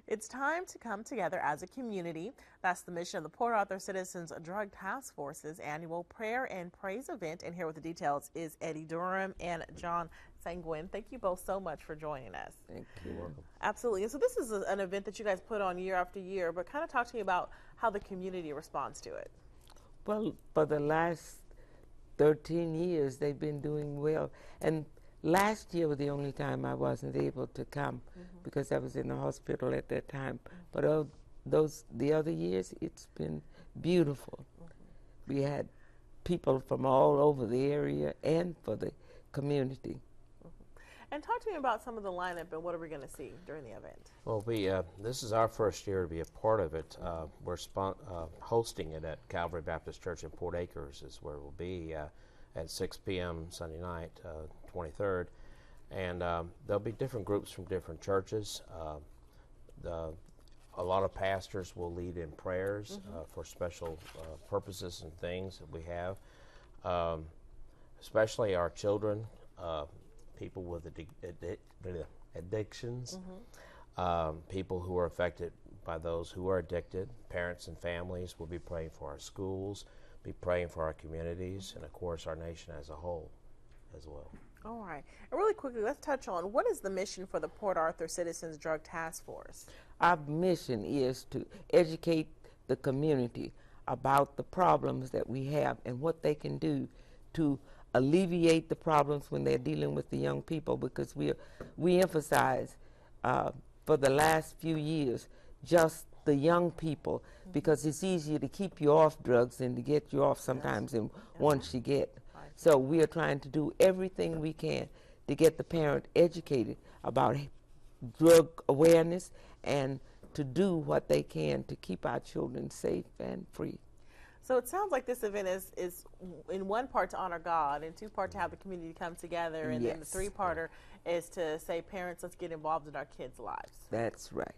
It's time to come together as a community. That's the mission of the Port Arthur Citizens Drug Task Force's annual Prayer and Praise event. And here with the details is Eddie Durham and John Sanguin. Thank you both so much for joining us. Thank you. You're welcome. Absolutely. And so this is an event that you guys put on year after year, but kind of talk to me about how the community responds to it. Well, for the last 13 years, they've been doing well. And last year was the only time I wasn't able to come because I was in the hospital at that time. But the other years, it's been beautiful. We had people from all over the area and for the community. And talk to me about some of the lineup and what are we going to see during the event? Well, this is our first year to be a part of it. We're hosting it at Calvary Baptist Church in Port Acres is where we'll be at 6 p.m. Sunday night, 23rd. And there'll be different groups from different churches. A lot of pastors will lead in prayers for special purposes and things that we have, especially our children, people with addictions, people who are affected by those who are addicted, parents and families. Will be praying for our schools, be praying for our communities, and of course our nation as a whole as well. All right. And really quickly, let's touch on what is the mission for the Port Arthur Citizens Drug Task Force? Our mission is to educate the community about the problems that we have and what they can do to alleviate the problems when they're dealing with the young people, because we emphasize for the last few years just the young people, because it's easier to keep you off drugs than to get you off sometimes and once you get. So we are trying to do everything we can to get the parent educated about drug awareness and to do what they can to keep our children safe and free. So it sounds like this event is in one part to honor God, and two part to have the community come together, and then the three-parter is to say, parents, let's get involved in our kids' lives. That's right,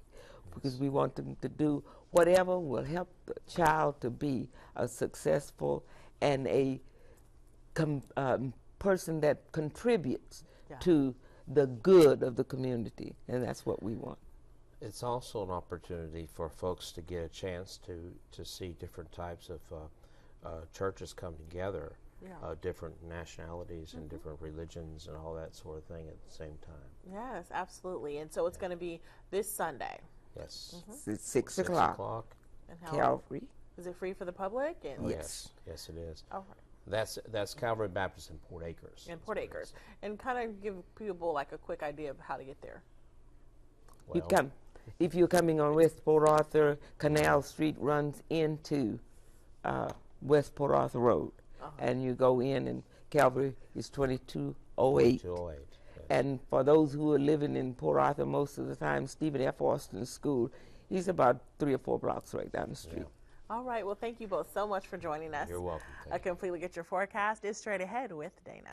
because we want them to do whatever will help the child to be a successful and a person that contributes to the good of the community, and that's what we want. It's also an opportunity for folks to get a chance to see different types of churches come together, different nationalities and different religions and all that sort of thing at the same time. Yes, absolutely. And so it's going to be this Sunday. Yes. It's 6 o'clock. And Calvary. Is it free for the public? And oh, yes, it is. All right. That's Calvary Baptist in Port Acres. In Port Acres. And kind of give people like a quick idea of how to get there. Well, if you're coming on West Port Arthur, Canal Street runs into West Port Arthur Road. And you go in, and Calvary is 2208. 2208. Yes. And for those who are living in Port Arthur most of the time, Stephen F. Austin School, he's about 3 or 4 blocks right down the street. Yeah. All right. Well, thank you both so much for joining us. You're welcome. Completely Get Your Forecast is straight ahead with Dana.